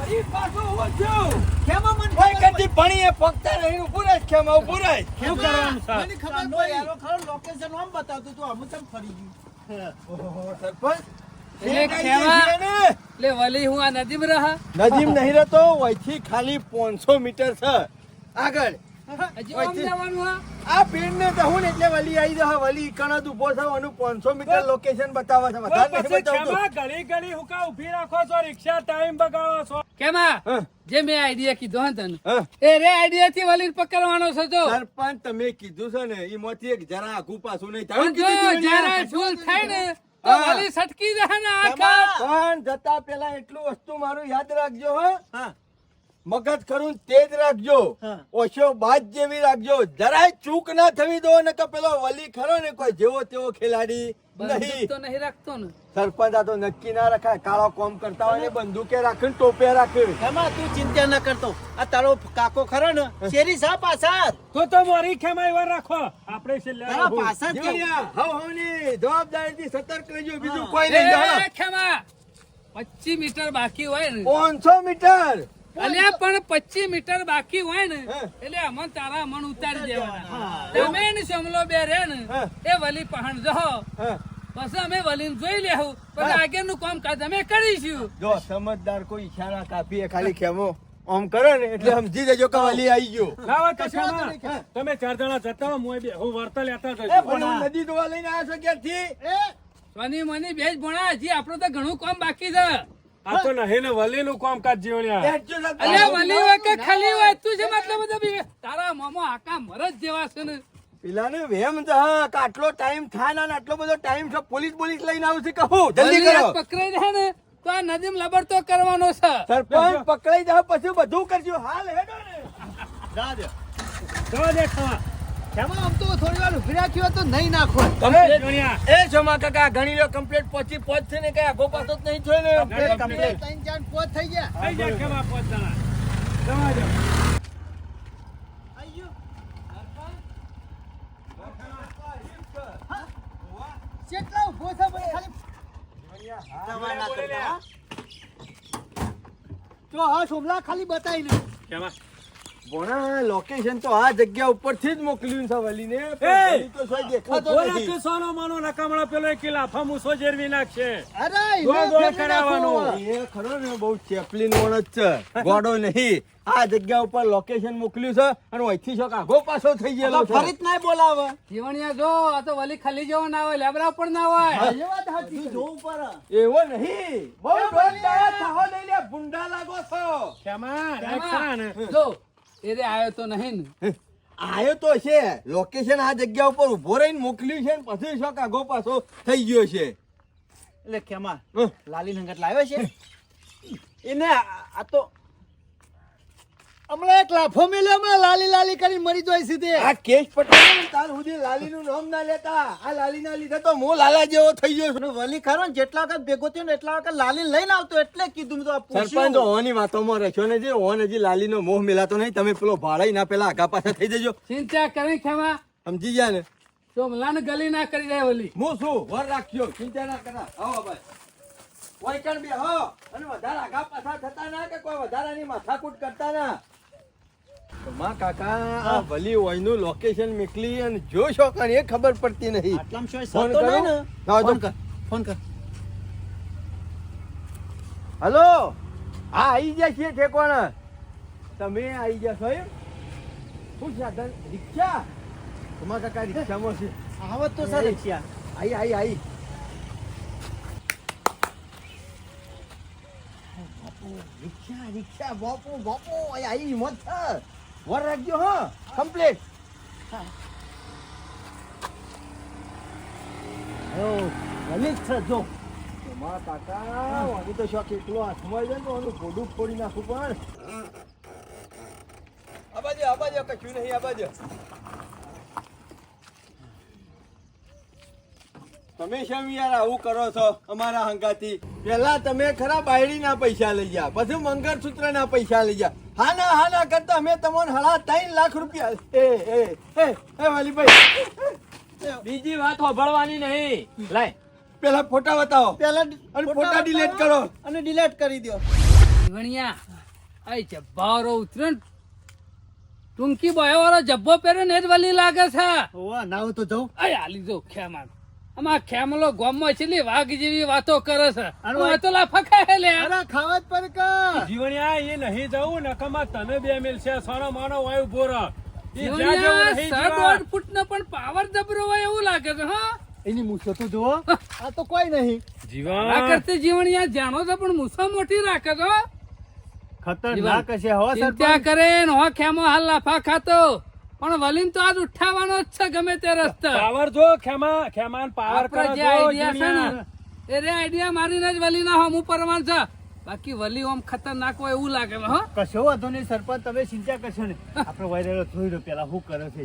વળી પાછો ઉઠ્યો કેમાં મન કોઈ કદી ભણીએ પગતા રહીને ઉભું રહે ખેમા ઉભું રહે શું કરવાનું છે? મને ખબર પડી યારો ખરો લોકેશન આમ બતાવતું તું આમ તમ ફરી ગયું ઓહો સરપંચ એટલે ખેમા એટલે વલી હું આ નદીમ રહા નજીમ નહીં રહેતો વહીથી ખાલી 500 મીટર છે આગળ હજી ઓમ જવાનું હા આ પેન ને કહું ને એટલે વલી આવી જશે વલી કણદ ઉભો છે અને 500 મીટર લોકેશન બતાવે છે વધારે નહીં પછી બતાવતો ખેમા ઘડી ઘડી હુકા ઊભી રાખો છો રિક્ષા ટાઈમ બગાડો છો કેમા હા. જે મેં આઈડિયા કીધો હે તને હા. એ રે આઈડિયા થી વલીને પકડવાનો છે જો સરપંચ તમે કીધું છે ને એમાંથી એક જરા આઘું પાછું નહીં પણ થયું જો જરા ભૂલ થાય ને તો હા. વલી સટકી જાય ને આખા પણ જતા પેલા એટલું વસ્તુ મારું યાદ રાખજો હો હા મગજ ખરું તેજ રાખજો હા. ઓછો બાદ જેવી રાખજો જરાય ચૂક ના થવી દો ને કે પેલો વલી ખરો ને કોઈ જેવો તેવો ખેલાડી બંદૂક નહીં તો નહીં રાખતો ને સરપંચ આ તો નક્કી ના રખાય કાળો કોમ કરતા હોય ને બંદૂકે રાખે ને ટોપે રાખે કેમાં તું ચિંતા ન કરતો આ તારો કાકો ખરો ને શેરી સા પાછળ તો મોરી ખેમા એવા રાખો આપણે છેલ્લે તારા પાછળ જ કેવું? જીવણિયા, હવની જવાબદારીથી સતર્ક રહેજો બીજું કોઈ નહીં એ જાણો. ખેમા 25 મીટર બાકી હોય ને 500 મીટર અલ્યા પણ 25 મીટર બાકી હોય ને હા. એટલે અમન તારા મન ઉતારી દેવાના તમે ને સમલો બે રે ને હા. એ વલી પહાણ જો હા. પછી અમે વલીને જોઈ લેવું પછી આગળનું કામ કાજ અમે કરીશું જો સમજદાર કોઈ ઈશારા કાપીએ ખાલી ખેમો આમ કરે ને એટલે સમજી જજો કે વલી આવી ગયો લાવો તો ખેમા તમે 4 જણા જતા હો હું બે હું વર્તા લેતા એ જઈશ પણ હું નદી ધોવા લઈને આવ્યો છો ક્યાંથી સ્વાની મની બેજ ભણા હજી આપણું તો ઘણું કામ બાકી છે આ તો નહીં ને વલી નું કામકાજ જીવણ્યા બેસજો સરપંચ. અલ્યા વલી હોય કે ખાલી હોય તું છે મતલબ બધા બી તારા મોમો આકા મરજ જેવા છે ને પેલાને વેમ છે હા કે આટલો ટાઈમ થાય ને આટલો બધો ટાઈમ છે પોલીસ લઈને આવશે કહું જલ્દી વલી કરો આ પકડાઈ જાય ને તો આ નદીમ લબડતો કરવાનો છે સરપંચ પકડાઈ જાવ પછી બધું કરજો હાલ હેડો ને જા દે જવા દે ખેમા કેમાં આમ તો થોડી વાર ઉભી રાખ્યો હોય તો નહીં નાખો જીવણ્યા એ જમા કાકા ગણી લો કમ્પ્લીટ પહોંચ છે ને કઈ આગો પાછો જ નહીં થયો ને કમ્પ્લીટ 3 4 5 થઈ ગયા થઈ જાય ખેમા 5 જણા જવા દે કેટલા ઉભો છે ભાઈ ખાલી દવા ના કરતા હા? જો હા સોમલા ખાલી બતાવી ને ખેમા ભોણા લોકેશન તો આ જગ્યા ઉપરથી જ મોકલ્યું છે વલીને એ! વલી તો સોય દેખાતો ઓલા નથી કિસાનો માનો નકામળો પેલો એક લાફા મૂસો જેરવી નાખશે અરે દોડ દોડ કરાવવાનું. એ ખરો ને બહુ ચેપલીન વણ જ છે ગોડો નહીં આ જગ્યા ઉપર લોકેશન મોકલ્યું છે અને અહીંથી શોક આગો પાછો થઈ ગયેલો છે ફરીત ના બોલાવે જીવણિયા જો આ તો વલી ખાલી જેવો ના હોય લેબરા પણ ના હોય એ વાત સાચી જોવું પડે એવો નહીં બહુ ડોલતા થાહો લઈ લે ભૂંડા લાગો છો ખેમા રાખા ને જો એ રે આયો તો નહીં ને આયો તો છે લોકેશન આ જગ્યા ઉપર ઉભો રહીને મોકલ્યું છે ને પછી શોક આગો પાછો થઈ ગયો છે એટલે કેમાં હમ. લાલી નંગત લાવ્યો છે એને આ તો હમણાં એક લાફો મેલ્યો હમણાં લાલી લાલી કરી મરી જાય સીધે આ કેસ પટેલ તાર સુધી લાલીનું નામ ના લેતા આ લાલીના લીધે તો હું લાલા જેવો થઈ ગયો છું વલી ખરો ને જેટલા વખત ભેગો થયો ને એટલા વખત લાલી લઈને આવતો એટલે કીધું મેં તો આ સરપંચ પૂછ્યું. ઓની વાતોમાં રહેશો ને જે ઓન હજી લાલીનો મોહ મિલાતો નહીં તમે પેલો ભાડાઈ ના પેલા આગા પાછા થઈ જજો ચિંતા કરી ખેમા સમજી ગયા ને તો મલાને ગલી ના કરી જાય વલી હું શું વર રાખ્યો ચિંતા ના કરા આવો ભાઈ કોઈ કણ બે હો અને વધારે આગા પાછા થતા ના કે કોઈ વધારાની માથાકૂટ કરતા ના તો માં કાકા આ વલી ઓયનું લોકેશન મોકલી અને જો શો કાન એ ખબર પડતી નહીં આટલામાં શું ફોન સતો કરો? નહીં ને? હા, ફોન તો- કર ફોન કર હલો હા આવી ગયા છીએ ઠેકોણા તમે આવી ગયા છો એમ શું સાધન રિક્ષા તમારા કાકા રિક્ષામાં છે આવત તો સર રિક્ષા આવી રિક્ષા રિક્ષા બાપુ બાપુ આવી મત છે વર રાખજો હા કમ્પ્લીટ વલી જ છે જો તમારા કાકા વાગી તો શોખ એટલો હાથમાં જાય ને તો આનું ગોડું ફોડી નાખું પણ આબાજો કશું નહીં આબાજો તમે શેમ યાર આવું કરો છો અમારા હંગાથી પેલા તમે ખરા બાયડીના પૈસા લઈ ગયા પછી મંગળસૂત્રના પૈસા લઈ ગયા હા ના કરતા અમે તમને 3.5 લાખ રૂપિયા એ વાલીભાઈ બીજી વાત સાંભળવાની નહીં લાય પેલા ફોટા બતાવો પેલા અને ફોટા delete કરો. અને ડિલીટ કરી દો જીવણિયા આ જબ્બારો ઉતર્યો ને ટૂંકી બોય વાળો જબ્બો પહેર્યો ને જ વલી લાગે છે. ઓવા નાવ તો જાઉં. અય આલી જો ખેમાન આમાં ખેમલો ગોમમાં છેલ્લી વાઘ જેવી વાતો કરે છે. અરે હું તો લાફા ખાય લે. અરે ખાવા જ પર કા. જીવણિયા એ નહીં જવું નકમા તને બે મિલશે સોનો માનો વાયુ ભોરા એ જ્યાં જીવણિયા જેવું નહીં 7-8 ફૂટનો પણ પાવર જબરો હોય એવું લાગે છે. હા એની મૂછો તો જુઓ. આ તો કોઈ નહીં. આ જીવન કરતે જીવણિયા જાણો તો પણ મૂછા મોટી રાખે છે. હો. ખતરનાક હશે હો ચિંતા સરપંચ. કરે ને હો ખેમો હાલ લાફા ખાતો પણ વલીન તો આજ ઉઠાવવાનો જ છે ગમે તે રસ્તે. પાવર જો ખેમાન પાવર આપણે કરો જે જો આઈડિયા છે જીવણિયા. ને એ રે આઈડિયા મારીને જ વલી ના હમું પરમાન છે. બાકી વલી ઓમ ખતરનાક હોય એવું લાગે છે. હો કશો વાંધો નહીં સરપંચ, તમે ચિંતા કરશો ને. આપણે વાયરેલો જોઈ લો પેલા શું કરે છે.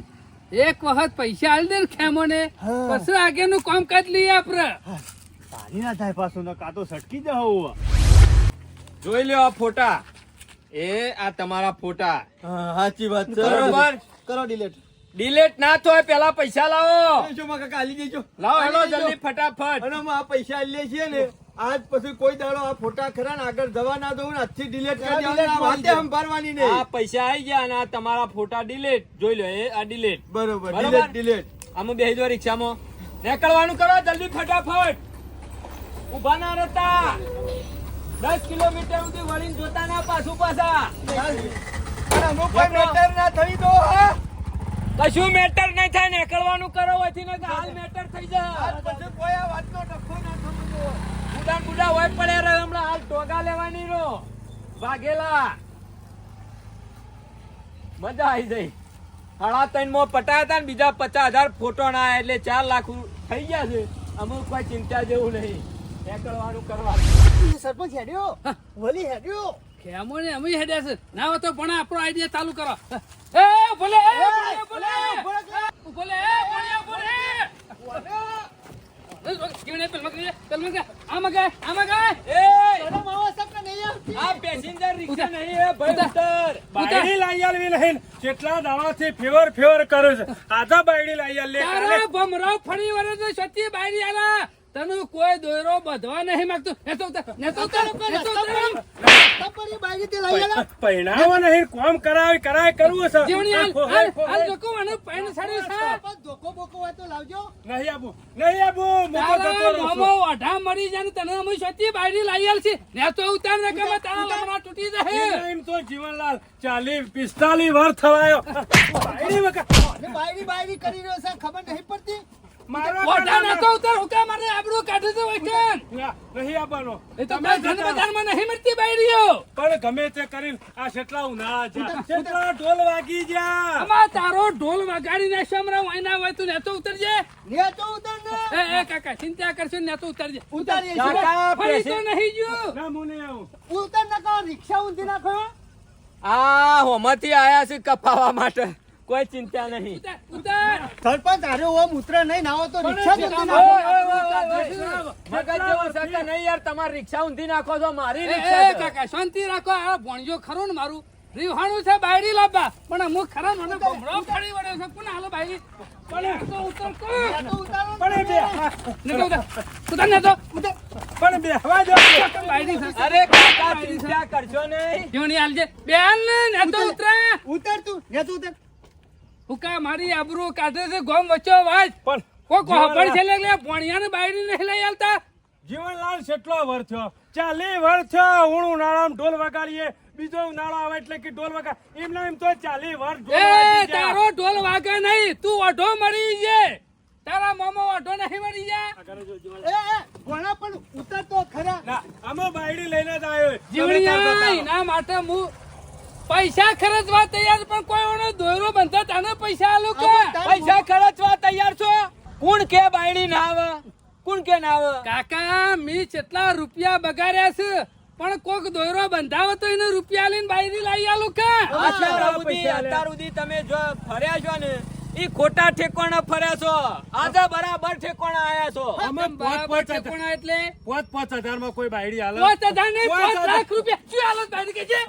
એક વખત પૈસા આલી દે ને ખેમો ને હા. પછી આગળનું કામકાજ લઈએ આપણે. પાણી ના થાય પાછું ન કાં તો સટકી જાવ. જોઈ લ્યો આ ફોટા. એ આ તમારા ફોટા. સાચી વાત છે. બરોબર. કરો ડિલેટ. ડિલેટ ના થાય પેલા પૈસા લાવો. જો માં કાકા આલી દેજો. લાવો હેલો આલી દેજો. જલ્દી ફટાફટ. અને અમે આ પૈસા આલીએ છીએ ને આજ પછી કોઈ દાડો આ ફોટા ખરા ને આગળ જવા ના દઉં ને આજથી ડિલેટ કરી દેવાના. આ વાતે સંભાળવાની નહીં. આ પૈસા આવી ગયા અને આ તમારા ફોટા ડિલેટ. જોઈ લો એ આ ડિલેટ. બરોબર બરોબર. Delete delete. આમાં બેસી જાઓ રિક્ષામાં. નીકળવાનું કરો જલ્દી ફટાફટ. ઊભા ના રહેતા. 10 કિલોમીટર સુધી વળીને જોતા ના પાછું પાછા. પણ અમુક કોઈ મેટર ના થઈ દો. હા? કશું મેટર નહીં થાય. નીકળવાનું કરો હોયથી ને હાલ મેટર થઈ આજ જાય. પછી કોઈ આ વાતનો ડખો ના સમજો. બુડા બુડા હોય પડ્યા રહે હમણાં હાલ ટોગા લેવાની નો ભાગેલા. મજા આવી જઈ. 3.5 માં પટાયા હતા ને બીજા 50,000 ફોટો ના આયા એટલે 4 લાખ થઈ ગયા છે. અમુક કોઈ ચિંતા જેવું નહીં. નીકળવાનું કરવાનું. સરપંચ હેડ્યો. વલી હેડ્યો. ખેમો ને અમે હેડ્યા છે ના હોય તો પણ આપણો આઈડિયા ચાલુ કરો. એ ભલે ભલે ભલે આ પેસેન્જર રિક્ષા નહીં હે ભાઈ ઉતર. બાયડી લાઈ આલવી નહીં. કેટલા દાડાથી ફેવર કરે છે. આધા બાયડી લાઈ આલ લે. તારા ભમરાવ ફરી વરે તો સચ્ચી બાયડી આલા તને કોઈ દોયરો બધવા નહીં માંગતો. નેતો તપરી બાઈક તે લઈ આલા. પહેણાવા નહીં કોમ કરાય કરવું છે. જીવણી હાલ જોકો અને પેન સાડી છે. સરપંચ ધોકો બોકો હોય તો લાવજો. નહીં આબુ મોકો જતો તારા રહું છું. મોમો અઢા મરી જાય ને તને અમે સચ્ચી બાયડી લાઈ આલ છે. નેતો ઉતાર ને કે તારા લમણા તૂટી જાય. એમ તો જીવનલાલ 40-45 વર્ષ થવાયો. બાયડી વખત ને બાયડી કરી રહ્યો છે ખબર નહીં પડતી. મારો ઓઢા નેતો ઉતાર હુકા મારે આબરૂ કાઢે છે વૈકન. નહીં આપવાનો. એ તો મેં ઘર બજારમાં નહીં મળતી બાયડીઓ. પણ ગમે તે કરીને આ કેટલા ઉનાળા છે. કેટલા ઢોલ વાગી ગયા. આમાં તારો ઢોલ વગાડી નાખ્યો હમણાં વાયના હોય તું નેતો ઉતરજે. ને તો ઉતર ને. એ કાકા ચિંતા કરશો ને નેતો ઉતરજે. ઉતારીએ કાકા ફરી તો નહીં જો. ના હું નહીં આવું. ઉતર નકા રિક્ષા ઊંધી નાખો. આ હોમાંથી આયા છે કપાવા માટે. કોઈ ચિંતા નહીં. ઉતાર સરપંચ આરે ઓમ ઉતરે નહીં નાવો તો રિક્ષા જ ઊંધી ઓય, નાખો. ઓય, ઓય, ઓય. મગજ જેવો શકે નહીં યાર. તમારી રિક્ષા ઊંધી નાખો છો. મારી એ રિક્ષા છે. કાકા શાંતિ રાખો. આ ભણજો ખરો ને મારું રીહાણું છે બાયડી લાવવા પણ અમુક ખરા મને ભમરો ફરી વળ્યો છે. કોને હાલો બાયડી પણ ઉતર કો ને તો ઉતારો. પણ નેતો ઉતર નેતો પણ બેહવા દો. બાયડી છે. અરે કાકા ચિંતા કરશો નહીં. જીવણી હાલજે બેન ને નેતો ઉતરા. ઉતર તું ને તો ઉતર. હુકા મારી આબરૂ કાઢે છે ગોમ વચ્ચો વાજ. પણ કોઈ કોહપડ છે એટલે ભણિયાને બાયડી નહીં લઈ આલતા. જીવનલાલ કેટલો વર્ષ થયો. 40 વર્ષ થયો. હું ઉનાળામાં ઢોલ વગાડીએ. બીજો ઉનાળો આવે એટલે કે ઢોલ વગા એમ તો 40 વર્ષ ઢોલ એ વાગી ગયા. તારો ઢોલ વાગે નહીં તું ઓઢો મરી જે. તારા મોમો ઓઢો નહીં મરી જા. ભણા પણ ઉતર તો ખરા. ના અમે બાયડી લઈને જ આવ્યો. જીવણિયા એના માટે હું પૈસા ખર્ચવા તૈયાર પણ કોઈ ઓનો દોયરો બંધા તને પૈસા આલો કે પૈસા ખર્ચવા તૈયાર છો? કોણ કે બાયડી ના આવે? કોણ કે ના આવે? કાકા મી કેટલા રૂપિયા બગાડ્યા છે પણ કોક દોયરો બંધાવો તો એને રૂપિયા લઈને બાયરી લાવી આલો કે. અત્યાર સુધી તમે જો ફર્યા છો ને ઈ ખોટા ઠેકોણા ફર્યા છો. આજે બરાબર ઠેકોણા આયા છો. અમે બરાબર છે કોણ એટલે 5,000 માં કોઈ બાયડી હાલે? 5,000 નહીં 5 લાખ રૂપિયા શું હાલત બાયરી કે છે.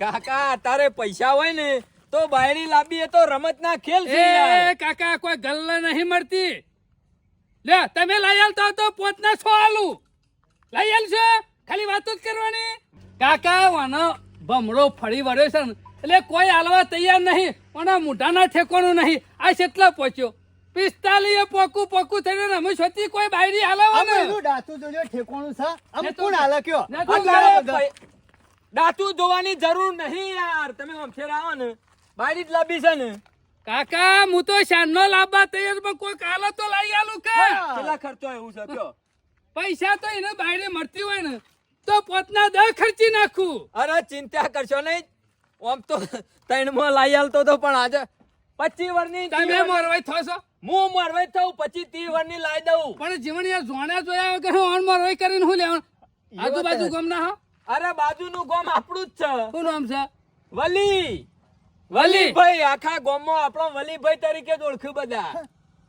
કાકા તારે પૈસા હોય ને તો બાયડી લાવી એ તો રમત ના ખેલ છે એ યાર. કાકા કોઈ ગલ્લા નહીં મળતી. લે તમે લઈ આલતા તો પોતના 100 આલું લઈ આલશો ખાલી વાતો જ કરવાની. કાકા વાનો ભમરો ફરી વળ્યો છે ને એટલે કોઈ હાલવા તૈયાર નહીં પણ મોઢાના ઠેકોનું નહીં આ કેટલા પહોંચ્યો 45 પોકું થઈને ને અમે છોતી કોઈ બાયરી હાલવા ને એનું ડાતું જોજો ઠેકોણું છે આમ કોણ હાલે કયો દાંતું જોવાની જરૂર નહીં યાર તમે અમથેર આવો ને બાયરી જ લાંબી છે ને કાકા હું તો શાનનો લાવવા તૈયાર પણ કોઈ કાલે તો લઈ આલું કે કેટલા ખર્ચો એવું છે કયો પૈસા તો એને બાયરે મળતી હોય ને તો પોતના 10 ખર્ચી નાખું અરે ચિંતા કરશો નહીં આમ તો 3 માં લાઈ આલતો તો પણ આજે 25 વર્ષની તમે મોરવાઈ થશો હું મોરવાઈ થઉં 25-30 વર્ષની લાઈ દઉં પણ જીવન યાર જોણ્યા જોયા વગર હું ઓન મોરવાઈ કરીને હું લેવાનું આજુબાજુ ગમ ના હો અરે બાજુનું ગામ આપણું જ છે શું નામ છે વલી વલીભાઈ આખા ગામમાં આપણો વલીભાઈ તરીકે જ ઓળખ્યું બધા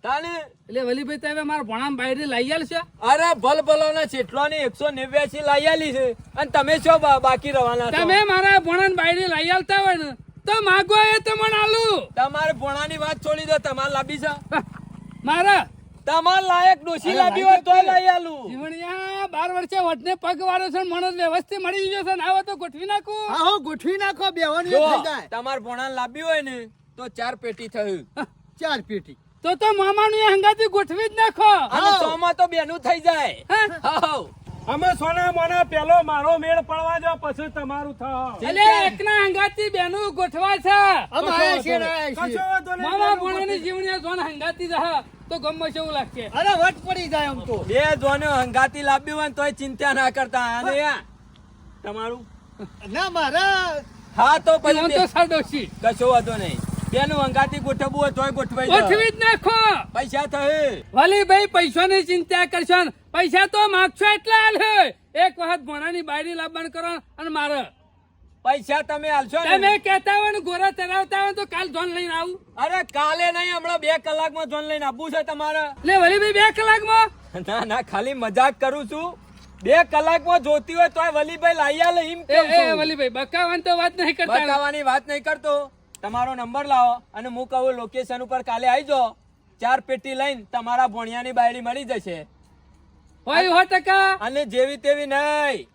તાને એટલે વલીભાઈ તમે મારા ભણામ બાયરી લઈ આલ છે અરે ભલભલોના ચેટલોની 189 લાઈ આલી છે અને તમે શું બાકી રહેવાના છો તમે મારા ભણાન બાયરી લઈ આલતા હોય ને તો માગો એ તમને આલું તમારે ભોણાની વાત છોડી દો તમારે લાંબી છે મારા તમાર લાયક ડોશી લાવી હોય તોય લઈ આલું જીવણિયા 12 વર્ષે વટને પગ વાળો છે મને વ્યવસ્થિત મળી ગયો છે ને આવો તો ગોઠવી નાખું હા હો ગોઠવી નાખો બેવાની જો થઈ જાય તમાર ભોણાને લાવી હોય ને તો 4 પેટી થયું 4 પેટી તો મામાનું એ હંગાથી ગોઠવી જ નાખો અને 100 માં તો બેનું થઈ જાય હાઉ અમે સોના મોના પેલો મારો મેળ પડવા દો પછી તમારું થાવ એટલે એકના હંગાથી બેનું ગોઠવા છે આમ આયા છે ને આયા કશો છે. વાંધો નહીં. મામા ભણાની જીવણિયા જોન હંગાથી રહે તો ગમમાં કેવું લાગશે અરે વટ પડી જાય આમ તો બે જોને હંગાતી લાવી હોય ને તોય ચિંતા ના કરતા અને યા તમારું ના મારા હા તો પેલો પછી તો સાડોશી કશો વાંધો નહીં બેનું હંગાતી ગોઠવવું હોય તોય ગોઠવાઈ દો ગોઠવી જ નાખો પૈસા થયે વલીભાઈ પૈસાની ચિંતા કરશો ને પૈસા તો માગશો એટલે આલે એક વખત ભણાની બાયરી લાવવાનું કરો અને મારે પૈસા તમે આલશો તમે ને કહેતા હોય ને ગોરા ચરાવતા હોય તો કાલ જોન લઈને આવું અરે કાલે નહીં હમણાં 2 કલાકમાં જોન લઈને આપવું છે તમારે એટલે વલીભાઈ 2 કલાકમાં ના ના ખાલી મજાક કરું છું 2 કલાકમાં જોતી હોય તોય વલીભાઈ લાઈ આલે એમ કહું છું. વલીભાઈ બકાવાની તો વાત નહીં કરતા બતાવવાની વાત નહીં કરતો તમારો નંબર લાવો અને હું કહું લોકેશન ઉપર કાલે આવી જાઓ 4 પેટી લઈને તમારા ભોણિયાની બાયડી મળી જશે હોય 100%. અને જેવી તેવી નહીં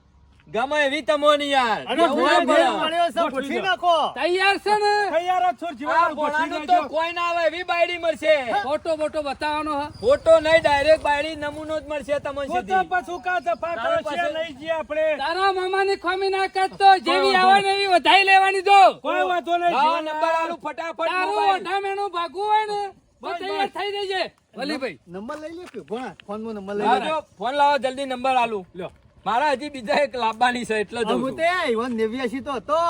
ગમે એવી તમોની યાર અને એવું ના ભોળા પડે. મળ્યો છે ગોઠવી નાખો તૈયાર છે ને તૈયાર જ છો આ જીવાનું ભોળાનું તો કોઈ ના આવે એવી બાયડી મળશે ફોટો બોટો બતાવવાનો હા ફોટો નહીં ડાયરેક્ટ બાયડી નમૂનો જ મળશે તમને તો સીધી. પાછું કા જફા કરો છે નહીં જી આપણે તારા મામાની ખોમી ના કરતો જેવી આવે ને એવી વધાઈ લેવાની જો કોઈ વાંધો નહીં લાવો જીવન નંબર આલું ફટાફટ તારું મોબાઈલ. ઓઢામેણું ભાગવું હોય ને તો તૈયાર થઈ જજે વલીભાઈ નંબર લઈ લે કે ભણા ફોનમાં નંબર લઈ લે લાવજો, ફોન લાવો જલ્દી નંબર આલું લ્યો મારા હજી બીજા એક લાવવાની છે એટલે હું જોઉં તે 89 તો હતો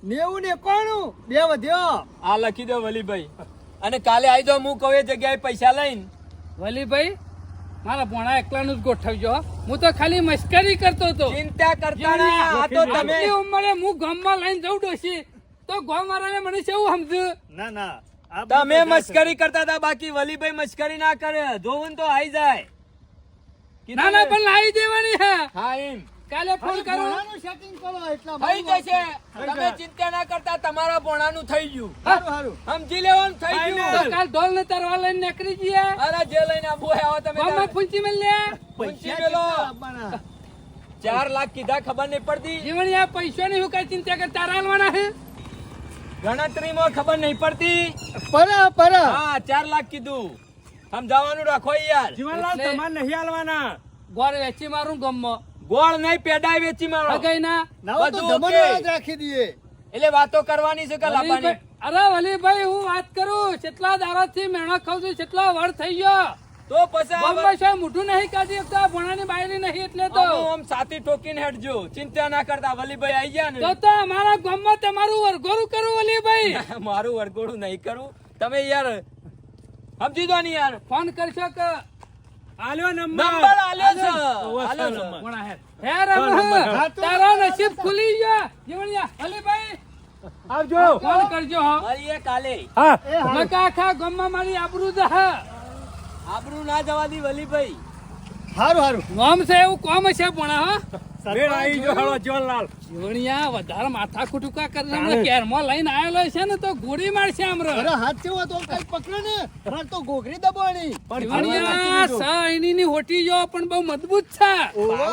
90 ને 91 બે વધ્યો આ લખી દો વલીભાઈ અને કાલે આવી જાઓ હું કહું એ જગ્યાએ પૈસા લઈને વલીભાઈ મારા ભોણા એકલાનું જ ગોઠવજો હો. હું તો ખાલી મસ્કરી કરતો હતો ચિંતા કરતા ના આ તો તમે આટલી ઉંમરે હું ગામમાં લઈને જઉં ડોશી તો ગામ વાળાને મને કેવું સમજુ ના ના આ તમે મસ્કરી કરતા હતા બાકી વલીભાઈ મસ્કરી ના કરે જોવું ને તો આવી જાય ના ના પણ લાવી દેવાની હે હા એમ કાલે ફોન કરો ભણાનું સેટિંગ કરો એટલા થઈ જશે તમે ચિંતા ના કરતા તમારા ભોણાનું થઈ ગયું સારું સારું સમજી લેવાનું થઈ તો ગયું કાલ ઢોલ ને તરવા લઈને નીકળી જઈએ અરે જે લઈને આવો આવો તમે ગામમાં પૂંચી મળી લે પૂંચી મેલો આપવાના 4 લાખ કીધા ખબર નહીં પડતી જીવણી આ પૈસાની હું કઈ ચિંતા કરતા હાલવાના હે ગણતરીમાં ખબર નહીં પડતી પર હા 4 લાખ કીધું સમજાવવાનું રાખો યાર જીવનલાલ એટલે- તમારે નહીં હાલવાના ગોળ વેચી મારું ગામમાં ગોળ નહીં પેડાય વેચી મારો હગાઈ ના ના તો બધું જમણવાર okay. જ રાખી દઈએ એટલે વાતો કરવાની છે કે લાવવાની વલીભાઈ- અરે વલીભાઈ હું વાત કરું કેટલા દાડાથી મેણા ખાઉં છું કેટલા વાર થઈ ગયો તો પછી આ ગામમાં છે મોઢું નહીં કાઢી શકતા ભણાની બાયરી નહીં એટલે તો આમ સાથી ઠોકીને હેડજો ચિંતા ના કરતા વલીભાઈ આવી ગયા તો ને તો અમારા ગામમાં તમારું વરઘોડું કરું વલીભાઈ મારું વરઘોડું નહીં કરું તમે યાર સમજી દો ને યાર ફોન કરશો કે આલ્યો નંબર નંબર આલ્યો છે ઓવો, આલ્યો છે. નંબર. કોણા હે હે રમ તારો નસીબ ખુલી ગયો જીવણિયા વલીભાઈ આવજો ફોન કરજો હો મળીએ કાલે હા નકા આખા ગામમાં મારી આબરૂ જહ આબરૂ ના જવા દી વલીભાઈ સારું સારું ગામ છે એવું કોમ છે ભણા હો વેળ આવી ગયો હાલો જીવનલાલ. જીવણિયા વધારે માથા કુટુકા કરે કેરમાં લઈને આવેલો છે ને તો ગોળી મારશે આમરો. અરે હાથ કેવો તો કઈ પકડો ને માર તો ગોગરી દબાણી. જીવણિયા સહીની હોટી જો પણ બહુ મજબૂત છે.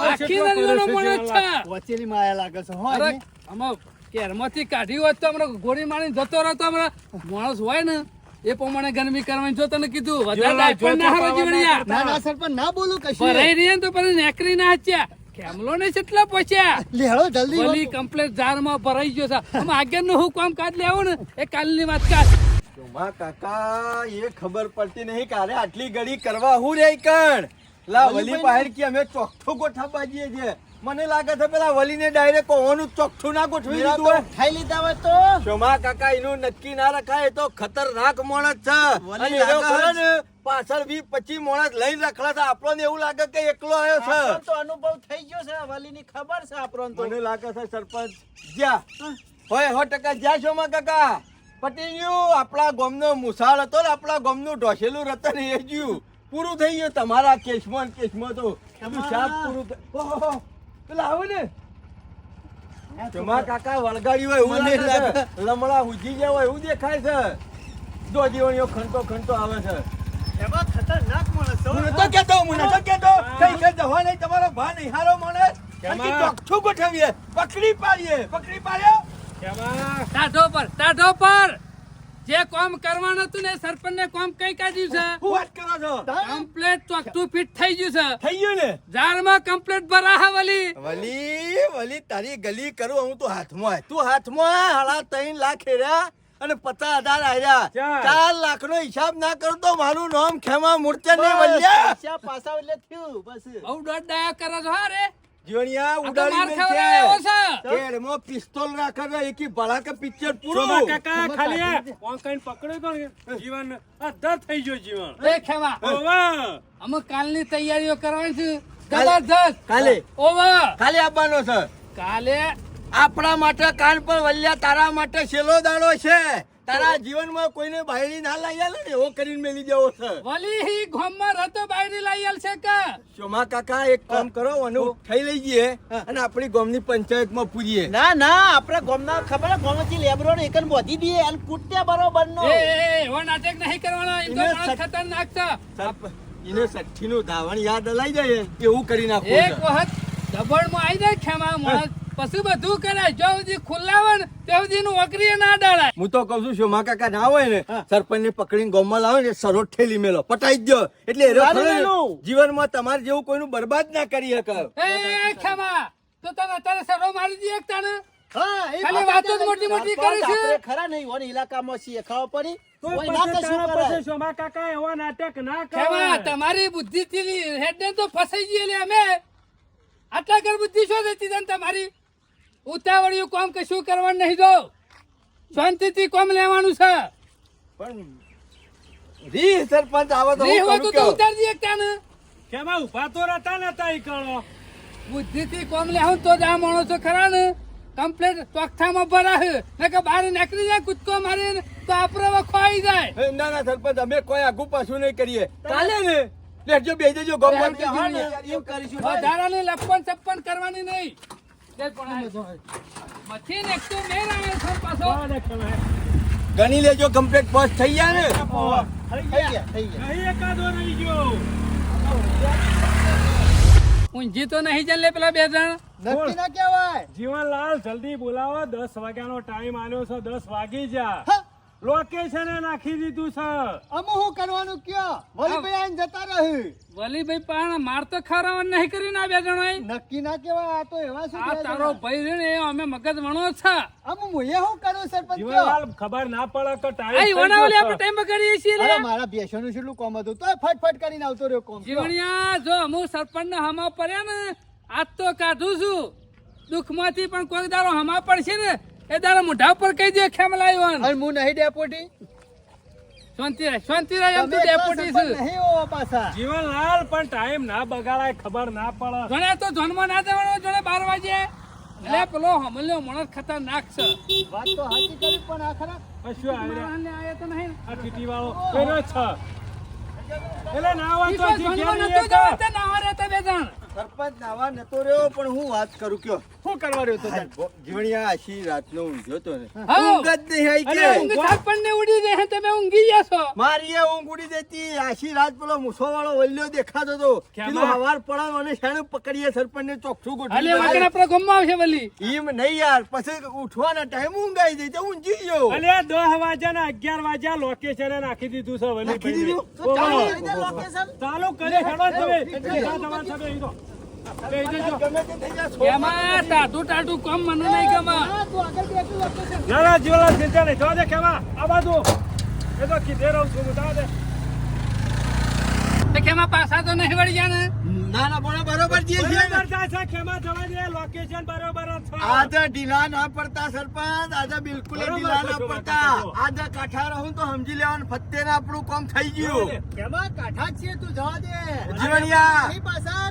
આખી નદીનો માણસ છે. વચ્ચેની માયા લાગે છે હો અરે આજે. આમાં કેરમાંથી કાઢી હોત તો હમણાં ગોળી મારીને જતો રહેતો હમણાં માણસ હોય ને એ પ્રમાણે ગરમી કરવાની જો તને કીધું વધારે ડાયપર ના હારો જીવણિયા. ના ના સરપંચ ના બોલું કશું. ભરાઈ રહ્યા ને તો પછી નેકરી ના હચ્યા કેમલો ને કેટલા પહોંચ્યા લે હેળો જલ્દી ઓલી કમ્પ્લેટ જારમાં ભરાઈ ગયો છે. આમ આગળનું હું કામ કાઢ લેવું ને એ કાલની વાત કાઢ. ચોમા કાકા એ ખબર પડતી નહીં કે અરે આટલી ઘડી કરવા હું રે કણ લા વલી બહાર કે અમે ચોખ્ઠું ગોઠવવા જઈએ છીએ. મને લાગે છે પેલા વલીને ડાયરેક્ટ કોવાનું ચોખ્ઠું ના ગોઠવી દીધું હોય. ખાઈ લીધા હોય તો ચોમા કાકા એનું નક્કી ના રખાય એ તો ખતરનાક માણસ છે. વલી અને એનો લાગે ખરો ને પાછળ 20-25 માણસ લઈને રખડા છે. આપણને એવું લાગે કે એકલો આવ્યો આપણને છે. તો અનુભવ થઈ ગયો છે વલીની ખબર છે આપણને તો. મને લાગે છે સરપંચ જ્યાં હોય 100% જ્યાં ચોમા કાકા પટી ગયું. આપણા ગામનો મુસાળ હતો ને આપણા ગામનું ઢોસેલું રતન એ જ્યું પૂરું થઈ ગયું. તમારા કેસમાં તો બધું શાક પૂરું ઓહો પેલા આવો ને ચોમા કાકા વળગાડી હોય એવું નહીં લાગે. લમડા હુજી ગયા હોય એવું દેખાય છે. જો જીવણીઓ ખંતો આવે છે. એમાં ખતરનાક માણસ હું નતો કેતો કઈ કઈ જવા નહીં તમારો ભા નહીં હારો માણસ. કેમાં? ચોખ્ઠું ગોઠવીએ પકડી પાડ્યો. કેમાં? ટાઢો પર જે કામ કરવાનું હતું ને સરપંચ ને કામ કઈ કાઢ્યું છે શું વાત કરો છો? કમ્પ્લેટ ચોખ્ઠું ફિટ થઈ ગયું છે. થઈ ગયું ને જારમાં કમ્પ્લેટ ભરા વલી વલી તારી ગલી કરું હું તો હાથમાં તું હાથમાં હાડા 3 લાખ હેર્યા અને 50,000 આર્યા. ચાલ. 4 લાખ નો હિસાબ ના કરું તો મારું નામ ખેમા મૂર્તિ નહીં વલ્યા. પૈસા પાછા એટલે થયું બસ. બહુ દોઢ ડાયા કરો છો હા રે જીવણિયા આ તો ઉડાડી માર મેલ ખવડાવ્યો છે. છે. કેડમાં પિસ્તોલ રાખે છે એકી ભડાકે પિક્ચર ચોમા પૂરું. કાકા ખાલી આ ઓંકાઈને પકડ્યો તો ને જીવન અધર થઈ ગયો જીવન. એ ખેમા ઓવા. અમે કાલની તૈયારીઓ કરવાની છે જબરજસ્ત. કાલે ઓવર કાલે આવવાનો છે. કાલે આપણા માટે કાન પર વલ્યા તારા માટે છેલ્લો દાડો છે. તારા જીવનમાં કોઈને બાયડી ના લઈ આલે ને એવો કરીને મેલી દેવો છે. વલી હી ગોમમાં રતો બાયડી લઈ આલ છે કે ચોમા કાકા એક કામ કરો અને ઉઠાઈ લઈ જઈએ અને આપણી ગામની પંચાયતમાં પૂરીએ. ના ના આપણે ગામના ખબર ગામથી લેબરો ને એકન બોધી દઈએ અને કૂટતે બરોબર નો. એ એવો નાટક નહીં કરવાનો એમ તો એને માણસ ખતરનાક છે. એને 60નું ધાવણ યાદ અલાઈ જાય એવું કરી નાખવું એક છે. વખત દબણમાં આવી જાય ખેમા માણસ પછી બધું કરે જો સુધી ખુલ્લા હોય ને ત્યાં સુધી નોકરી ના ડાળાય. હું તો કઉ છું ચોમા કાકા ના હોય ને સરપંચ ને પકડીને ગામમાં લાવે ને સરોટ ઠેલી મેલો પટાઈ જ દો એટલે એ મારી લેલું. જીવનમાં તમારે જેવું કોઈનું બરબાદ ના કરી શકે. એ ખેમા તો તને અત્યારે સરો મારી દઈએ એક તાને હા એ ખાલી વાતો જ મોટી મોટી કરે છે. આપણે ખરા નહીં ઓન ઇલાકામાં છીએ ખાવા પડી તો કોઈ ના પછી કશું તારા કરે. પછી ચોમા કાકા એવા નાટક ના ખેમા કરે. તમારી બુદ્ધિ થી હેડને તો ફસાઈ જઈએ લે અમે આટલા કર બુદ્ધિ શું દેતી તને તમારી ઉતાવળિયું કામ કશું કરવાનું નહીં જો શાંતિથી કામ લેવાનું છે. પણ રી સરપંચ આવે તો નહીં હું હોય કરું તો કયો? ઉતારજી એક તાને કેમાં ઉભા તો રહેતા નતા ઈ કણો. બુદ્ધિથી કામ લેવું તો જ આ માણસો ખરા ને કમ્પ્લેટ ચોખ્ઠામાં ભરાય ને કે બહાર નીકળી જાય કૂદકો મારીને તો આપણે ખોવાઈ જાય. એ ના ના સરપંચ અમે કોઈ આગુ પાછું નહીં કરીએ. કાલે ને લેજો બે જજો ગામમાં કે જીવને. એવું કરીશું વધારાની લપન ચપ્પન કરવાની નહીં. લે પણ આ મથી ને એક તો મેર આવે છે પાછો. ગણી લેજો કમ્પ્લીટ પાસ થઈ ગયા ને. થઈ ગયા અહીં એકાદો રહી ગયો. ઊંઝી તો નહીં ચાલે પેલા બે જણ. નક્કી ના કહેવાય. જીવનલાલ જલ્દી બોલાવો 10 વાગ્યાનો ટાઈમ આલ્યો છે 10 વાગી જા. હા. લોકેશન નાખી દીધું છે. અમુ શું કરવાનું કયો વલીભાઈ આઈને જતા રહી. વલીભાઈ પણ માર તો ખરાવન નહીં કરીને આ બે જણોએ. નક્કી ના કહેવાય આ તો એવા શું આ કહે તારો છે? ભાઈ છે ને એ અમે મગજ વણો છે. અમુ મુએ શું કરું સરપંચ કયો? જીવનલાલ ખબર ના પડે કે ટાઈમ આ થઈ વણાવલે ગયો આપણે છે. ટાઈમ બગાડીએ છીએ લે. અરે મારા બેસવાનું કેટલું કોમ હતું તોય ફટફટ કરીને આવતો રહ્યો કોમ. જીવણિયા જો અમુ સરપંચ ને હમા પડ્યા ને આજ તો કાઢું છું દુઃખમાંથી પણ કોઈ દારો હમા પડશે ને એ દારો મોઢા પર કહી દે ખેમલાયો અને હું નહીં ડેપોટી. શાંતિ રાય એમ તમે તો એટલા ડેપ્યુટી સરપંચ છે. નહીં હોવા પાછા. જીવનલાલ પણ ટાઈમ ના બગાડાય ખબર ના પડે. જોણે તો જોનમાં ના જવાનો જોણે 12 વાગે એટલે પેલો હમલ્યો માણસ ખતરનાક છે. વાત તો સાચી કરી પણ આ ખરા આ શું આવી રહ્યા? માણસને આયા તો નહીં. આ ટીટી વાળો કર્યો છે. એટલે ના હોય તો ઈશ્વર હજી જોનમાં ઘેર નતો એક જવા તે નાવા રહેતા બે જણ. સરપંચ નાવા નતો રહ્યો પણ હું વાત કરું કયો શું કરવા રહ્યો તો તાર? જીવણિયા આશી રાતનો ઊંઘ્યો તો ને હા. ઊંઘ જ નહીં આવી અરે કે ઊંઘ સરપંચને ઉડી જાય તમે ઊંઘી ગયા છો મારી એ ઊંઘ ઉડી દેતી આશી રાત પેલો મૂછો વાળો વલ્યો દેખાતો તો કીધું હવાર પડાવ અને શાણે પકડીએ સરપંચને ચોખ્ખું અલે ગોઠવી વાકણ આપણા ગામમાં આવશે વલી ઈમ નહીં યાર પછી ઉઠવાના ટાઈમ ઊંઘ આવી જાય તો ઊંઘી ગયો અલે 10 વાગ્યા ને 11 વાગ્યા લોકેશન નાખી દીધું છે વલી નાખી દીધું? ઓહો. ચાલુ કરી દે લોકેશન. ચાલુ કરી હેડો તમે બેસા જવાન છે બેહી દો. બેહી જજો. ગમે તે થઈ જાય છોકરા. એમાં ટાટું કામ મને નહીં ગમે હા, તું આગળ બેઠું લોકેશન. ના ના જીવનલાલ ચિંતા નહીં જવા દે કેવા આ બાજુ એ તો કીધે રહું છું હું જવા દે તો કેમાં પાછા તો નહીં વળી ગયા ને ના ના બોલો બરોબર જઈએ છીએ બરાબર જાય છે ખેમા જવા દે લોકેશન બરોબર જ છે આજે ઢીલા ના પડતા સરપંચ આજે બિલકુલ બરોબર ઢીલા ના કહો છો, પડતા કહો. આજે કાઠા રહું તો સમજી લેવાનું ફત્તે ને આપણું કામ થઈ ગયું કેમાં કાઠા જ છીએ, તું જવા દે. જીવણિયા નહીં પાછા.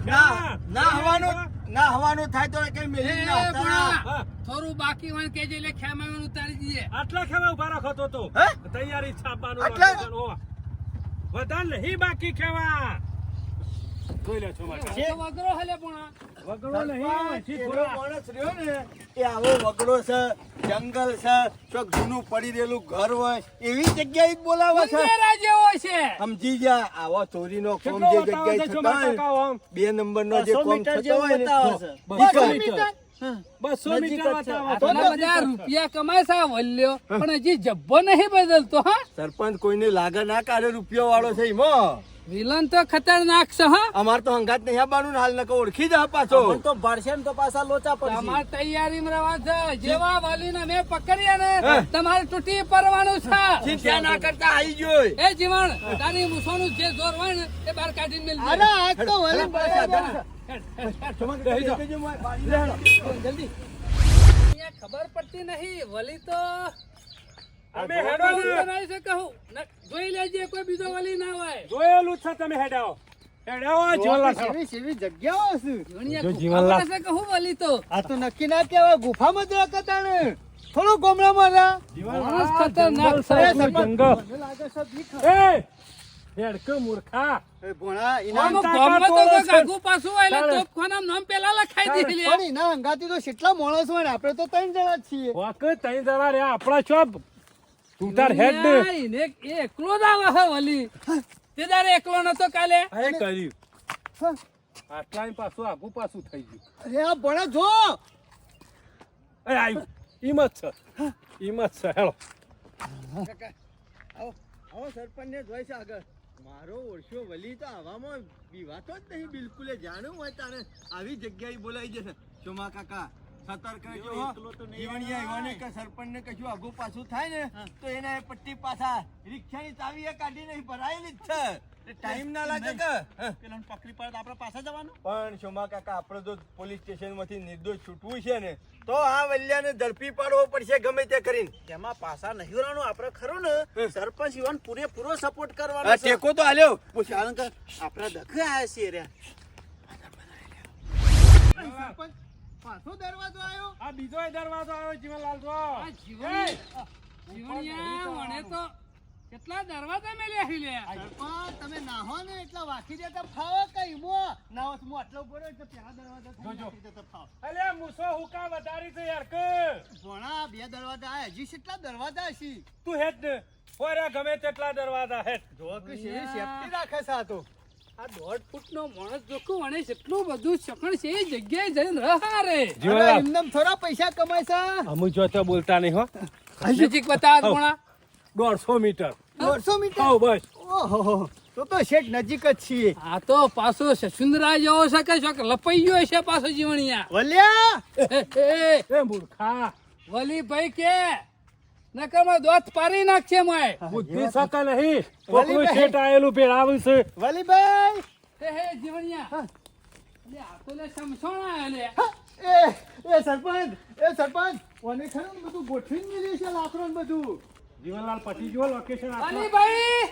ના હવાનું થાય તો કઈ મેલી ના એ ઉતારા. ભણા, હા. થોડું બાકી હોય કે જે ખેમાં ઉતારી દઈએ આટલા ખેમા ઉભા રાખો તો હે? તૈયારી છાપવાનું આટલા? લોકેશન હો વધારે નહીં બાકી ખેવા જોઈ લે છો માટે તો વગરો હલે ભણા વગડો નહીં અહીંથી એનો થોડા માણસ રહ્યો ને એ આવો વગડો છે જંગલ છે ચોક જૂનું પડી રહેલું ઘર હોય એવી જગ્યાએ જ બોલાવે છે મંદિરા જેવો છે સમજી ગયા આવો ચોરીનો કોમ કેટલો જે બતાવે જગ્યાએ છે થતો ચોમાસા હોય ને, કાઓ આમ? 2 નંબરનો જે 200 કોમ મીટર થતો જેવું હોય ને બતાવે છે. 200 મીટર. મીટર 200 નજીક મીટર જ છે. બતાવો આટલા બધા રૂપિયા કમાય છે આ વલ્યો પણ હજી જબ્બો નહીં બદલતો હા સરપંચ કોઈને લાગે ના કાઢે રૂપિયો વાળો છે એમાં વિલન તો ખતરનાક છે હા અમાર તો હંગાત નહીં આવવાનું ને હાલ નકો ઓળખી જા પાછો પણ તો ભરશે ને તો પાછા લોચા પડશે. તમારે તૈયારીમાં રહેવા છે જેવા વાલીને મેં પકડ્યા ને હે. તમારે તૂટી પડવાનું છે ચિંતા ના કરતા આવી જોઈ એ જીવણ તારી મૂછોનું જે જોર હોય ને એ બહાર કાઢીને મેલ અરે આજ તો વળી બરાબર છે. જલ્દી અહીંયા ખબર પડતી નહીં વલી તો અમે હેડો વલી ને. બનાવી છે કહું જોઈ લેજે કોઈ બીજો વલી ના હોય જોયેલું જ છે તમે હેડાઓ જીવનલાલ સાહેબ. સેવી સેવી જગ્યાઓ છે. દુનિયા જો ગુફા જીવનલાલ. બનાવે છે કહું વલી તો આ તો નક્કી ના કહેવાય, ગુફામાં જ રાખતા ને થોડું ગામડામાં રહ્યા. માણસ ખતરનાક છે. જંગલ મને લાગે છે બીક. એ હેડકે મૂર્ખા એ ભોણા આમાં ઇનામ ગામમાં તો તોડે કોઈ છે. આગુ પાછું હોય એટલે તારે. તોપખાનામાં નામ પેલા લખાઈ દીધી લે. પણ એના હંગાથી તો કેટલા માણસ હોય ને આપણે તો 3 જણા જ છીએ. વાક ત્રણ જણા રહ્યા આપણા શોપ તું તાર હેડ ને દુનિયા એને એકલો જ આવે છે વલી તે તારે એકલો નતો કાલે એ કર્યું હા. આટલા પાછું આગુ પાછું થઈ ગયું અરે આ ભોણા જો એ આવ્યું હિંમત છે હિંમત છે હેલો આવો સરપંચ ને જોઈ છે આગળ મારો ઓળખ્યો વલી તો આવામાં વિવાતો જ નહીં બિલકુલ જાણ્યું હોય તારે આવી જગ્યાએ બોલાવી જશે ચોમા કાકા સતર્ક રહેજો હો. જીવણિયા એવાને કે સરપંચને કશું આગુ પાછું થાય ને તો એને પટ્ટી પાછા રિક્ષાની ચાવી એ કાઢી નહીં ભરાયેલી જ છે એટલે ટાઈમ ના લાગે કે પેલા પકડી પડે આપણે પાછા જવાનું. પણ શોમા કાકા આપણે જો પોલીસ સ્ટેશન માંથી નિર્દોષ છૂટવું છે ને તો આ વલ્યાને ઝડપી પાડવો પડશે ગમે તે કરીને તેમાં પાછા નહીં રહેવાનું, આપણે ખરું ને સરપંચ ઈવન પૂરેપૂરો સપોર્ટ આ કરવાનો છે. ટેકો તો હાલ્યો કારણ કે આપણા દખે આયા છીએ રે. સરપંચ પાછો દરવાજો આવ્યો. આ બીજો દરવાજો આવ્યો જીવનલાલ જો આ જીવણિયા વણે તો કેટલા દરવાજા મેલ્યા છે લે સરપંચ તમે નાહો ને એટલા વાકી દેતા ફાવો કઈ મો નાહો તો હું આટલો બોલો એટલે પેલા દરવાજા થઈ જોજો. નાખી દેતા ફાવો. અલે મૂસો હુકા વધારી છે યાર કે ભોણા 2 દરવાજા આયા, હજી કેટલા દરવાજા હશે? તું હેડ ને ઓરે ગમે તેટલા દરવાજા હેડ જો કે સેફટી રાખે છે આ તો. આ 1.5 ફૂટનો માણસ જોખું વણે એટલું બધું શકણ છે એ જગ્યાએ જઈને રહા રે અરે એમનેમ થોડા પૈસા કમાય છે. અમુ જો તો બોલતા નહીં હો નજીક બતાવ કોણા 150 મીટર 150 મીટર. આવ બસ ઓહો, તો શેઠ નજીક જ છીએ. આ તો પાછો સસુંદરા જેવો છે કે શોક લપાઈ ગયો છે પાછો જીવણિયા વલ્યા એ મૂર્ખા વલી ભાઈ કે નકરમાં દોત પારી નાખશે મોય બુદ્ધિ સકા નહીં કોકનું શેઠ આયેલું પેરાવું છે વલીભાઈ હે જીવણિયા લે આ તો લે સમસોણા લે એ સરપંચ ઓને ખરું ને બધું ગોઠવીને મેલ્યું છે લાકડો ને બધું. જીવનલાલ પતિ જો લોકેશન વલી ભાઈ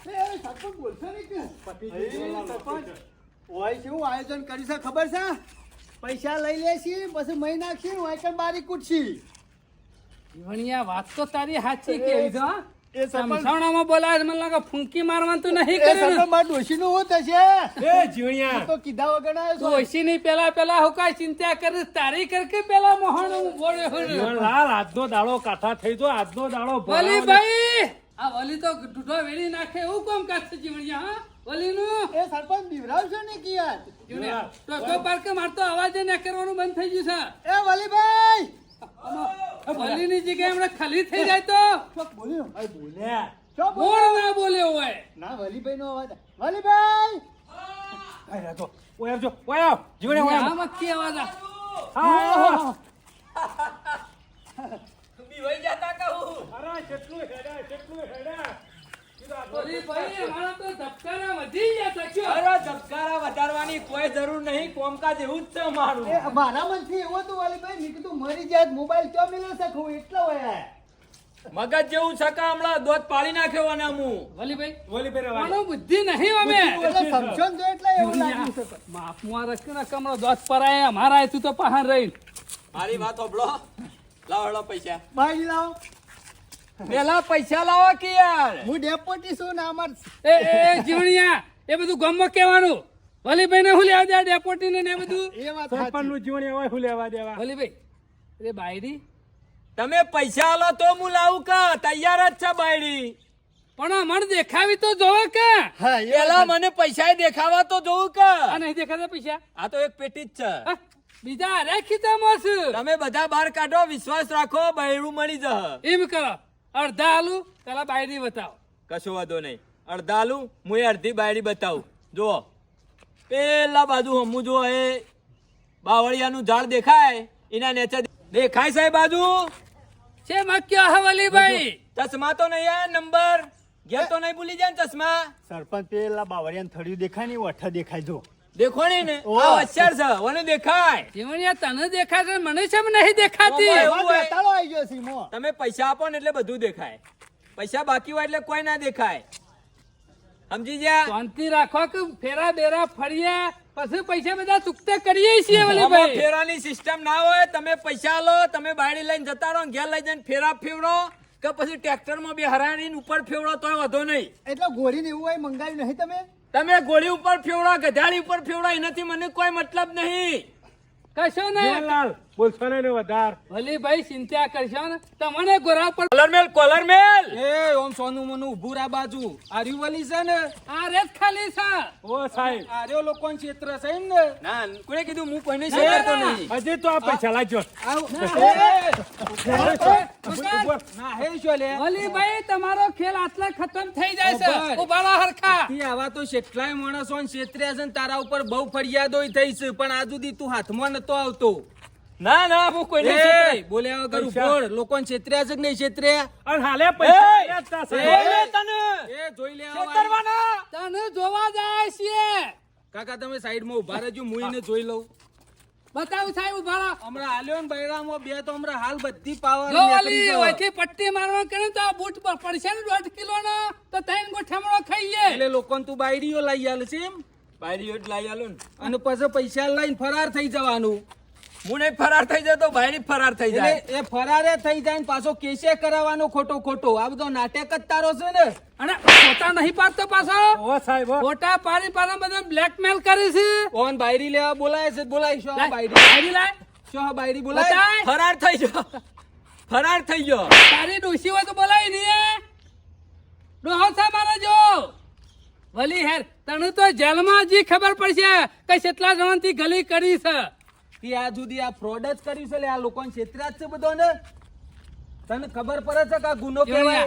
એ સરપંચ બોલશો નહીં કે? જીવનલાલ સરપંચ ઓય કેવું આયોજન કર્યું છે ખબર છે? પૈસા લઈ લેશી પછી મહી નાખશી ઓય કે બારી કૂટશી. જીવણિયા વાત તો તારી સાચી કેવી છે હા? એ સરપંચ સમસાવણામાં બોલાવે મને લાગે ફૂંકી મારવાનું તો નહીં એ સરપંચ કર્યું મારા ડોશીનું હું થશે એ જીવણિયા તો કીધા વગર ના આવ્યો તું ઓછી ની પેલા હું કાંઈ ચિંતા કરીશ તારી કર કે પેલા મોહન હું બોલ્યો જીવણલાલ આજનો દાડો કાઠા થઈ જો આજનો દાડો વલી ભાઈ આ વલી તો ઢૂઢો વેડી નાખે એવું કોમ કાઢશે જીવણિયા હા વલીનું એ સરપંચ બીવરાવશો ને કે યાર જીવણિયા તો પાર્કે મારતો અવાજ ન કરવાનું બંધ થઈ ગયું છે એ વલીભાઈ વલીની જગ્યાએ હમણાં ખાલી થઈ જાય તો ચોક બોલ્યો બોલ્યા ચો કોણ ના બોલ્યો હોય ના વલીભાઈ નો અવાજ વલીભાઈ આય રાતો ઓય આવજો ઓય આવ જીવણિયા ઓય આ મક્કી અવાજ આ. આવ. બીવાઈ જતા કહું અરે કેટલું હેડા વલી ભાઈ અમારા તો ધબકારા વધી ગયા છે કયો? અરે ધબકારા વધારવાની કોઈ જરૂર નહીં કોમકાજ એવું જ છે મારું એ મારા મનથી એવું હતું વલીભાઈ મેં કીધું મરી જાય મોબાઈલ ક્યાં મિલે છે ખવું એટલા હોય મગજ જેવું છે કે હમણાં દોત પાડી નાખ્યો અને હું વલી ભાઈ વલી પેરે વાળી. કોનો બુદ્ધિ નહીં અમે એટલે સમજો ને તો એટલે એવું લાગ્યું છે માફમાં રખના કમળો દોત પરાય અમારા તું તો પહાડ રહી મારી વાત હોભળો લાવો હેડો પૈસા ભાઈ લાવો પેલા પૈસા લાવો કે યાર હું ડેપોટી છું ને અમાર એ જીવણિયા એ બધું ગામમાં કહેવાનું વલીભાઈ ને હું લેવા દે ડેપોટી ને એ બધું એ વાત સરપંચ સાચી. નું જીવણિયા હોય હું લેવા દેવા વલીભાઈ એ બાયડી તમે પૈસા આલો તો હું લાવું કા તૈયાર જ છે બાયડી પણ અમર દેખાવી તો જોવે કે હા એ પેલા મને પૈસા દેખાવા તો જોવું કા આ નહીં દેખાતા પૈસા આ તો એક પેટી જ છે હા, બીજા અરે ખીચામાં છે તમે બધા બહાર કાઢો વિશ્વાસ રાખો બાયડું મળી જશે એમ કરો અડધા આલુ પેલા બાયડી બતાવો કશો વાંધો નહીં અડધા આલું હું એ અડધી બાયડી બતાવું જુઓ પેલા બાજુ હમું જો એ બાવળિયાનું ઝાડ દેખાય એના નીચે દેખાય સાહેબ બાજુ છે મક્યો હે વલીભાઈ ચશ્મા તો નહીં આ નંબર ઘેર તો નહીં ભૂલી જાય ને ચશ્મા સરપંચ પેલા બાવળિયાને થળિયું દેખાય ને ઓઠા દેખાય જો દેખો નહીં ને ઓહ. આ હોશિયાર છે મને દેખાય જીવણિયા તને દેખાય છે મને છે નહીં દેખાતી ઓહ, એવું હોય. બેતાળો આવી ગયો છે મો તમે પૈસા આપો ને એટલે બધું દેખાય પૈસા બાકી હોય એટલે કોઈ ના દેખાય સમજી ગયા શાંતિ રાખો કે ફેરા બેરા ફર્યા પછી પૈસા બધા ચૂકતે કરીએ છીએ આમાં વલીભાઈ ફેરાની સિસ્ટમ ના હોય તમે પૈસા લો તમે બાયડી લઈને જતા રહો ઘેર લઈ જઈને ફેરા ફેવડો કે પછી ટ્રેક્ટરમાં બે હરાણીને ઉપર ફેવડો તોય વધો નહીં એટલે ગોળીને એવું હોય મંગાવ્યું નહીં તમે તમે ગોળી ઉપર ફેવડો ગધાડી ઉપર ફેવડો એનાથી મને કોઈ મતલબ નહીં કશો ને જીવણલાલ બોલશો ને વધાર વલીભાઈ ચિંતા કરશો ને તમને ગોરા પર કોલર મેલ એ ઓમ સોનું મનું ઊભું રા બાજુ આર્યું વલી છે ને આ રેત ખાલી છે ઓ સાહેબ આર્યો લોકોન ક્ષેત્ર છે એમ ને ના કોણે કીધું હું કોઈને શેર કરતો નહીં હજી તો આ પૈસા લાજો ના હે શું લે વલીભાઈ તમારો ખેલ આટલા ખતમ થઈ જાય છે બરાબર. ઉભા રહો હરખા ઈ આવા તો કેટલાય માણસો ક્ષેત્રે છે ને તારા ઉપર બહુ ફરિયાદો થઈ છે પણ આજ સુધી તું હાથમાં નતો આવતો ના ના હું કોઈને ક્ષેત્રે બોલ્યા વગર ઉભો લોકોને ક્ષેત્રે છે કે નહીં ક્ષેત્રે અને હાલે પૈસા આલ્યા જ તા સાહેબ. એ જોઈ લે ક્ષેત્રવાના તને જોવા જાય છે કાકા તમે સાઈડમાં ઉભા રહેજો હું એને જોઈ લઉં બતાવ સાહેબ ઉભા રહો હમણાં આલ્યો ને બૈરામાં બે તો હમણાં હાલ બધી પાવર જો વાલી ઓયથી પટ્ટી મારવા કરે તો આ બૂટ પર પડશે ને 1.5 કિલો નો તો ત્રણ ગોઠમણો ખાઈએ એટલે લોકોને તું બાયડીઓ લઈ આલ છે એમ બાયડીઓ જ લઈ આલો ને અને પછી પૈસા લઈને ફરાર થઈ જવાનું હું નહીં ફરાર થઈ જતો બાયડી ફરાર થઈ જાય એ ફરારે થઈ જાય ને પાછો કેસે કરાવવાનો ખોટો આ બધો નાટક જ તારો છે ને અને ફોટા નહીં પાડતો પાછો ઓ સાહેબ હો. ફોટા પાડી બધા બ્લેકમેલ કરે છે કોણ બાયડી લેવા બોલાય છે બોલાય શું આ લાય, બાયડી બાયડી લાય. શું આ બાયડી બોલાય બતાય. ફરાર થઈ ગયો ફરાર થઈ ગયો તારી ડોશી હોય તો બોલાય નહીં ડોહો છે મારા જો વલી હેર તને તો જેલમાં હજી ખબર પડશે કે કેટલા જણાંથી ગલી કરી છે કે આ સુધી આ ફ્રોડ જ કર્યું છે લે આ લોકોને છેતર્યા જ છે બધો ને તને ખબર પડે છે કે આ ગુનો કહેવાય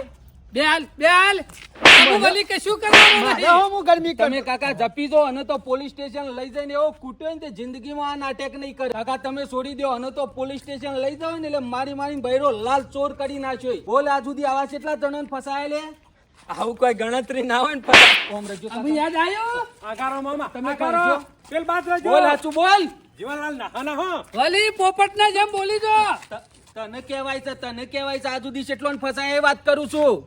બે હાલ તમે વલી કશું કરવાનું નહીં હું ગરમી તમે કાકા જપી દો અને તો પોલીસ સ્ટેશન લઈ જઈને એવો કૂટ્યો ને તે જિંદગીમાં આ નાટક નહીં કરે કાકા તમે છોડી દો અને તો પોલીસ સ્ટેશન લઈ જાવ ને એટલે મારી બૈરો લાલ ચોર કરી નાખ્યો બોલ આ સુધી આવા કેટલા જણોને ફસાય લે આવું કોઈ ગણતરી ના હોય ને ઓમ રજો અભી યાદ આવ્યો આકારો મામા તમે આકારો. કરજો. પેલ બાદ રહેજો. બોલ હાચું બોલ જીવનલાલ નાના હો વલી પોપટ ના જેમ બોલી જો તને કહેવાય છે આ સુધી કેટલો ફસાય એ વાત કરું છું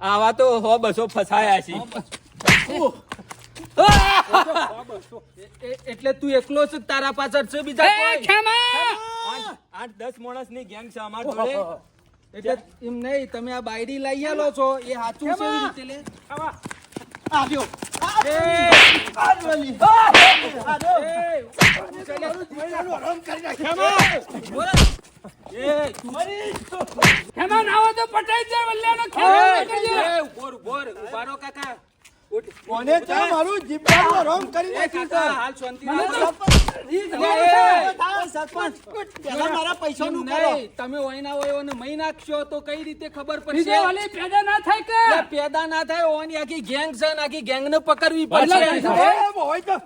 આવા તો 100-200 ફસાયા છે એટલે તું એકલો જ તારા પાછળ છે બીજા એ કોઈ ખેમા 8-10 માણસ ની ગેંગ છે અમાર જોડે એટલે એમ નહીં તમે આ બાયડી લઈ આલો છો એ સાચું છે એવી રીતે લે આવા. આવ્યો ખેમા ના હોય તો પટાઈ દે વલ્યાનો ખેમા કરજો. કાકા કોને ચા મારું જીભડાનું રોમ કરી નાખ્યું છે? હાલ શાંતિ મને રાખો. તો- સરપંચ પેલા મારા પૈસાનું કરો નહીં, તમે ઓય ના હોય અને મહી નાખશો તો કઈ રીતે ખબર બીજો પડશે વાલી પેદા ના થાય કે એટલે પેદા ના થાય ઓની આખી ગેંગ છે ને આખી ગેંગ ને પકડવી ભલા પડશે થાય છે. સાહેબ, હોય તો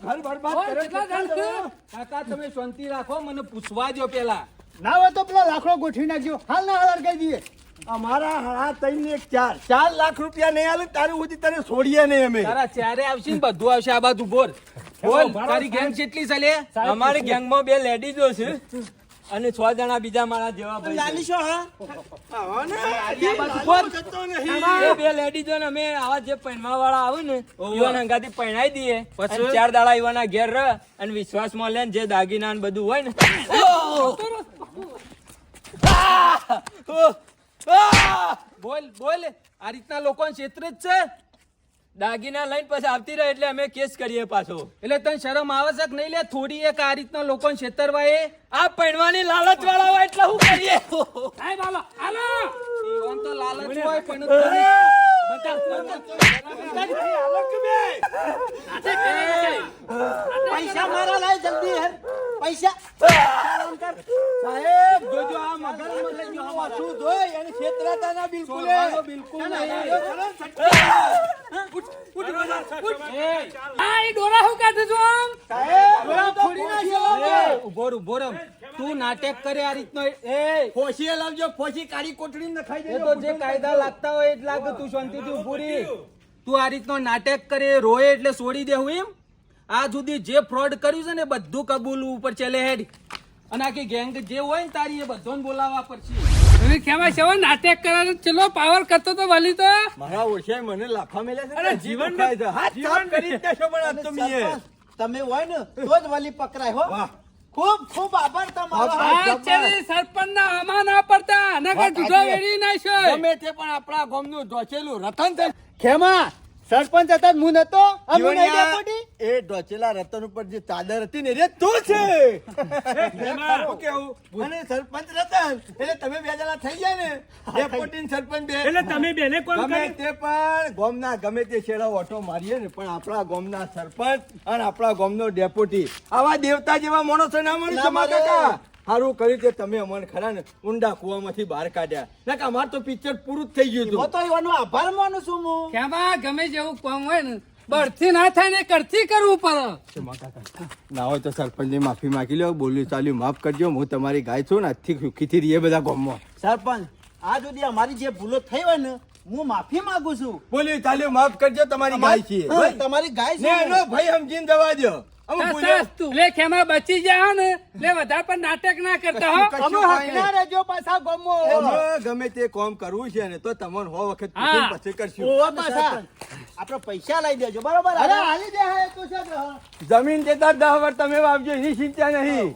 ઘર બરબાદ ઓય, કરે કેટલા દાન છે? કાકા તમે શાંતિ રાખો મને પૂછવા દો પેલા ના હોય તો પેલા લાકડો ગોઠવી નાખજો હાલ ના હાલ અડકાઈ દઈએ અમારા હા ત્રણ ને એક 4 લાખ રૂપિયા નહીં આલે તારું સુધી તને છોડીએ નહીં અમે તારા ચારે આવશે ને બધું આવશે આ બાજુ બોલ બોલ તારી ગેંગ કેટલી ચાલે અમારી ગેંગમાં 2 લેડીઝો છે અને 6 જણા બીજા મારા જેવા ભાઈ છે. લાલીશો હા આ બાજુ બોલ એ 2 લેડીઝો ને અમે આવા જે પૈણવા વાળા આવે ને ઈવન હંગાથી પૈણાઈ દઈએ અને 4 દાડા ઈવાના ઘેર રહે અને વિશ્વાસમાં લે ને જે દાગીના ને બધું હોય ને બોલ બોલ આ રીતના લોકો ક્ષેત્ર જ છે દાગીના લઈને પછી આવતી રહે એટલે અમે કેસ કરીએ પાછો. એટલે તને શરમ આવે છે કે નહીં લે થોડી એક આ રીતના લોકો છેતરવા એ આ પૈણવાની લાલચ વાળા હોય એટલે શું કરીએ? સાહેબ હાલો હાલો ઈવન તો લાલચ હોય પણ પૈસા મારા લાય જલ્દી હેર પૈસા સાહેબ જોજો આ મગરમાં લઈ ગયો વાસુ જોઈ અને છેતરાતા ના બિલકુલ બિલકુલ આ ઈ ડોરા હું કાઢે છો આમ ઉભો રહો, ઉભો રહો. તું નાટક કરે આ રીતનો એ ફોસી લાવજો ફોસી કાળી કોટડી નખાઈ એ દેજો તો જે કાયદા લાગતા હોય એ જ લાગે તું શાંતિથી ઉભું રહી. તું આ રીતનો નાટક કરે રોય એટલે છોડી દેવું એમ આ સુધી જે ફ્રોડ કર્યું છે ને એ બધું કબૂલવું પડશે લે હેડ અને આખી ગેંગ જે હોય ને તારી એ બધાને બોલાવવા પડશે તમે ખેમા સેવા નાટક કરે ચલો પાવર કરતો તો વલી તો મારા ઓળખ્યા મને લાફા મેલ્યા છે અરે ને, જીવ જીવન દુખાય છે. હાથ સાફ કરી જ દેશો પણ આજ તો મીએ. તમે હોય ને તો જ વલી પકડાય હો વાહ. ખૂબ ખૂબ આભાર તમારો આ ચેરી સરપંચ ના આમાં ના પડતા આના કઈ જુદો વેડી નાખ્યો ગમે તે પણ આપણા ગામનું ઢોચેલું રતન છે. ખેમા સરપંચ હતા હું નતો જીવણિયા, એ ઢોચેલા રતન ઉપર જે ચાદર હતી ને રે તું છે શું કેવું? અને સરપંચ રતન એટલે તમે બે જણા થઈ ગયા ને ડેપ્યુટી ને સરપંચ બે એટલે તમે બેને કોણ ગમે કર્યું? તે પણ ગામના ગમે તે છેડા ઓટો મારીએ ને પણ આપણા ગામના સરપંચ અને આપણા ગામનો ડેપ્યુટી આવા દેવતા જેવા માણસો ના મળી ના તમારા મળે. કાકા સારું કર્યું કે તમે અમને ખરા ને ઊંડા કુવામાંથી બહાર કાઢ્યા ના કે અમાર તો પિક્ચર પૂરું જ થઈ ગયું હું હતું તો એવાનો આભાર માનું છું હું ખેમા ગમે જેવું કામ હોય ને બળથી ના થાય ને કરથી કરવું પડે ના હોય તો સરપંચની માફી માંગી લો બોલ્યું ચાલ્યું માફ કરજો હું તમારી ગાય છું ને આજથી સુખીથી રહીએ બધા ગામમાં સરપંચ આ સુધી અમારી જે ભૂલો થઈ હોય ને હું માફી માંગુ છું બોલ્યું ચાલ્યું માફ કરજો તમારી ગાય છીએ હા, તમારી ગાય ને છે એનો ભાઈ સમજીને દવા દો અમે બોલ્યો સસ તું લે ખેમા બચી જા ને લે વધારે પણ નાટક ના કરતા હો અમે હકના રહેજો પાછા ગમો અમે ગમે તે કામ કરવું છે ને તો તમને 100 વખત પૂછીને હા. પછી કરશું ઓવા પાછા આપણે પૈસા લઈ દેજો બરોબર અરે હાલી દે હે તું છે જમીન દેતા 10 વર્ષ તમે વાવજો એની ચિંતા નહીં